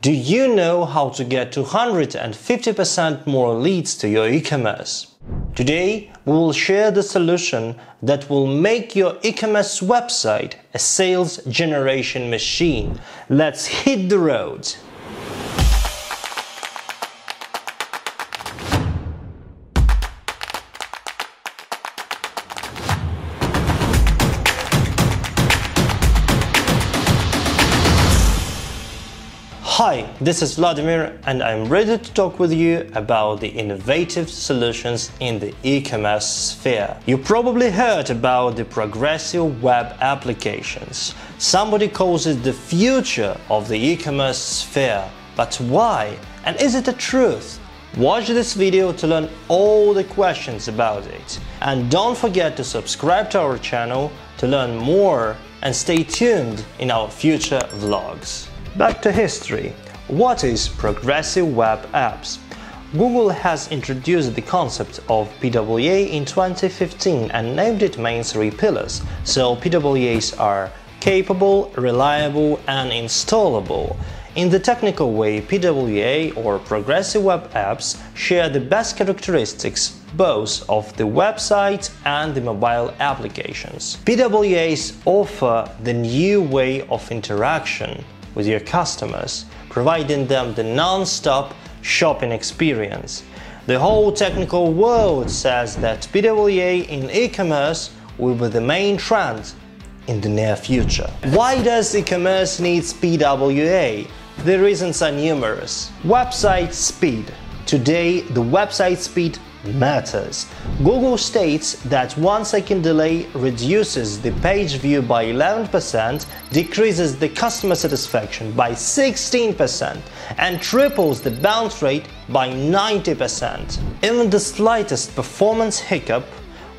Do you know how to get 250% more leads to your e-commerce? Today, we will share the solution that will make your e-commerce website a sales generation machine. Let's hit the road! Hi, this is Vladimir and I'm ready to talk with you about the innovative solutions in the e-commerce sphere. You probably heard about the progressive web applications. Somebody calls it the future of the e-commerce sphere. But why? And is it the truth? Watch this video to learn all the questions about it. And don't forget to subscribe to our channel to learn more and stay tuned in our future vlogs. Back to history. What is progressive web apps? Google has introduced the concept of PWA in 2015 and named it main three pillars. So PWAs are capable, reliable and installable. In the technical way, PWA or progressive web apps share the best characteristics both of the website and the mobile applications. PWAs offer the new way of interaction with your customers, providing them the non-stop shopping experience. The whole technical world says that PWA in e-commerce will be the main trend in the near future. Why does e-commerce need PWA? The reasons are numerous. Website speed. Today, the website speed matters. Google states that 1 second delay reduces the page view by 11%, decreases the customer satisfaction by 16%, and triples the bounce rate by 90%. Even the slightest performance hiccup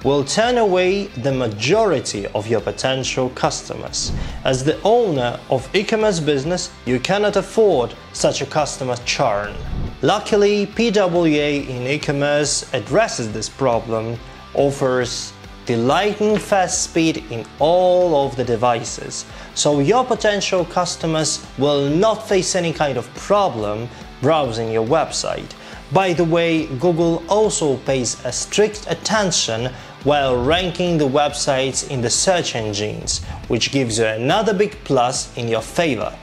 will turn away the majority of your potential customers. As the owner of e-commerce business, you cannot afford such a customer churn. Luckily, PWA in e-commerce addresses this problem, offers the lightning fast speed in all of the devices, so your potential customers will not face any kind of problem browsing your website. By the way, Google also pays a strict attention while ranking the websites in the search engines, which gives you another big plus in your favor.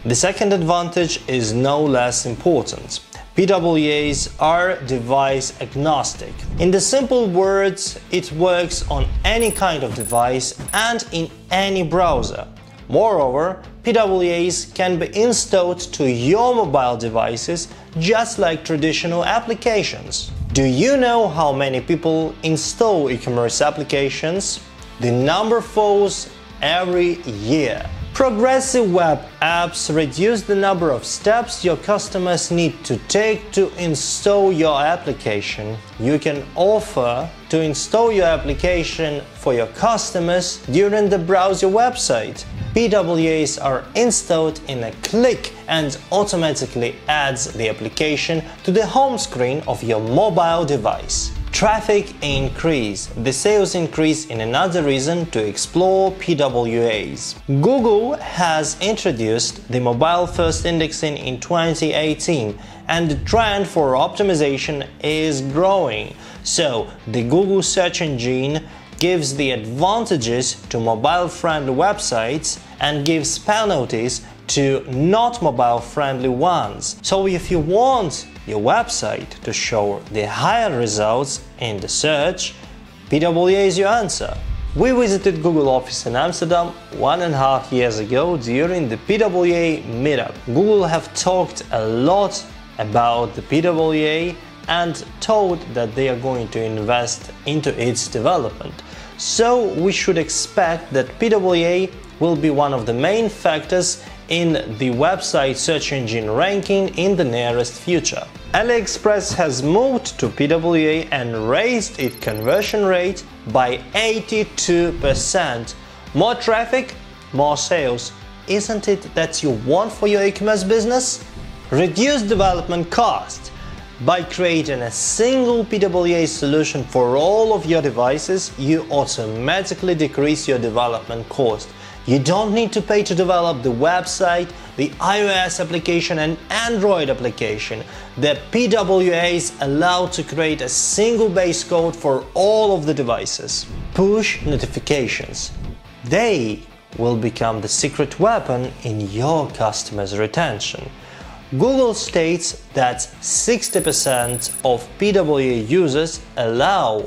The second advantage is no less important. PWAs are device agnostic. In the simple words, it works on any kind of device and in any browser. Moreover, PWAs can be installed to your mobile devices just like traditional applications. Do you know how many people install e-commerce applications? The number falls every year. Progressive web apps reduce the number of steps your customers need to take to install your application. You can offer to install your application for your customers during the browser website. PWAs are installed in a click and automatically adds the application to the home screen of your mobile device. Traffic increase. The sales increase in another reason to explore PWAs. Google has introduced the mobile-first indexing in 2018 and the trend for optimization is growing. So, the Google search engine gives the advantages to mobile-friendly websites and gives penalties to not mobile-friendly ones. So if you want your website to show the higher results in the search, PWA is your answer. We visited Google office in Amsterdam 1.5 years ago during the PWA meetup. Google have talked a lot about the PWA and told that they are going to invest into its development. So we should expect that PWA will be one of the main factors in the website search engine ranking in the nearest future. AliExpress has moved to PWA and raised its conversion rate by 82%. More traffic, more sales. Isn't it that you want for your e-commerce business? Reduce development cost. By creating a single PWA solution for all of your devices, you automatically decrease your development cost. You don't need to pay to develop the website, the iOS application and Android application. The PWAs allow to create a single base code for all of the devices. Push notifications. They will become the secret weapon in your customers' retention. Google states that 60% of PWA users allow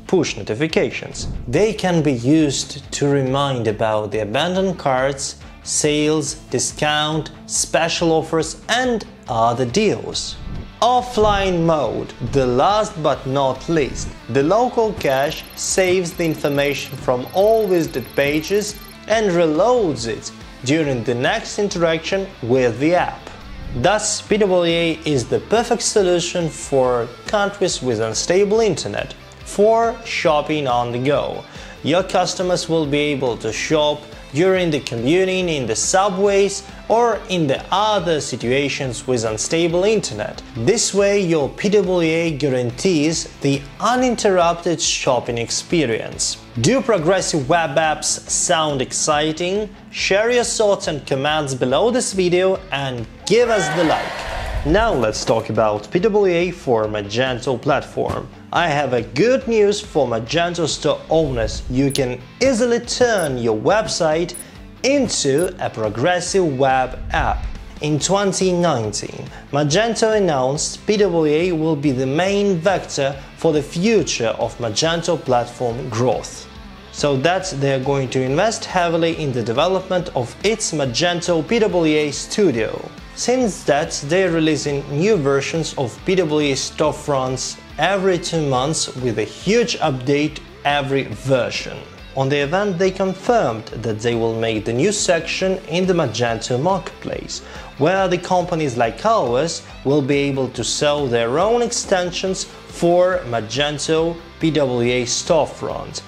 push notifications. They can be used to remind about the abandoned carts, sales, discount, special offers and other deals. Offline mode, the last but not least. The local cache saves the information from all visited pages and reloads it during the next interaction with the app. Thus, PWA is the perfect solution for countries with unstable internet, for shopping on the go. Your customers will be able to shop during the commuting in the subways or in the other situations with unstable internet. This way, your PWA guarantees the uninterrupted shopping experience. Do progressive web apps sound exciting? Share your thoughts and comments below this video and give us the like. Now let's talk about PWA for Magento platform. I have a good news for Magento store owners. You can easily turn your website into a progressive web app. In 2019, Magento announced PWA will be the main vector for the future of Magento platform growth. So that they are going to invest heavily in the development of its Magento PWA Studio. Since that, they are releasing new versions of PWA storefronts every 2 months with a huge update every version. On the event, they confirmed that they will make the new section in the Magento marketplace, where the companies like ours will be able to sell their own extensions for Magento PWA storefront.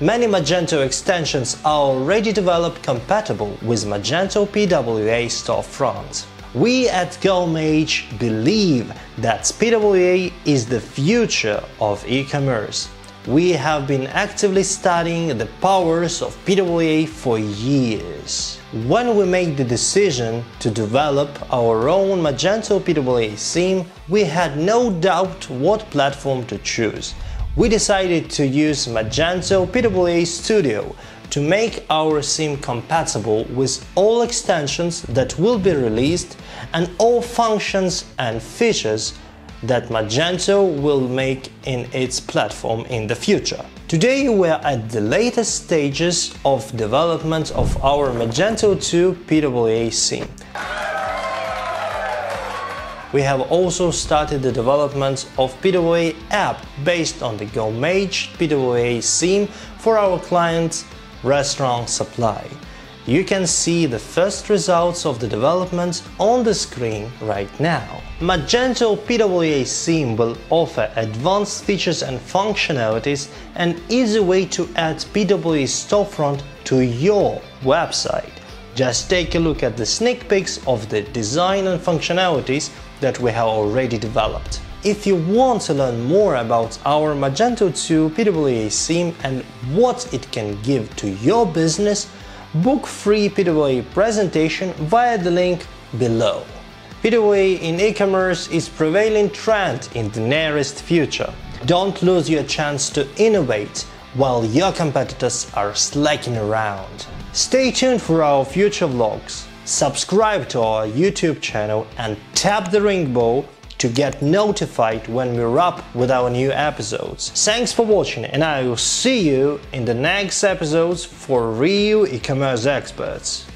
Many Magento extensions are already developed compatible with Magento PWA storefront. We at GoMage believe that PWA is the future of e-commerce. We have been actively studying the powers of PWA for years. When we made the decision to develop our own Magento PWA theme, we had no doubt what platform to choose. We decided to use Magento PWA Studio to make our theme compatible with all extensions that will be released and all functions and features that Magento will make in its platform in the future. Today we are at the latest stages of development of our Magento 2 PWA theme. We have also started the development of PWA app based on the GoMage PWA theme for our clients Restaurant Supply. You can see the first results of the development on the screen right now. Magento PWA theme will offer advanced features and functionalities and easy way to add PWA storefront to your website. Just take a look at the sneak peeks of the design and functionalities that we have already developed. If you want to learn more about our Magento 2 PWA theme and what it can give to your business, book free PWA presentation via the link below. PWA in e-commerce is prevailing trend in the nearest future. Don't lose your chance to innovate while your competitors are slacking around. Stay tuned for our future vlogs. Subscribe to our YouTube channel and tap the ring bell to get notified when we're up with our new episodes. Thanks for watching and I will see you in the next episodes for real e-commerce experts.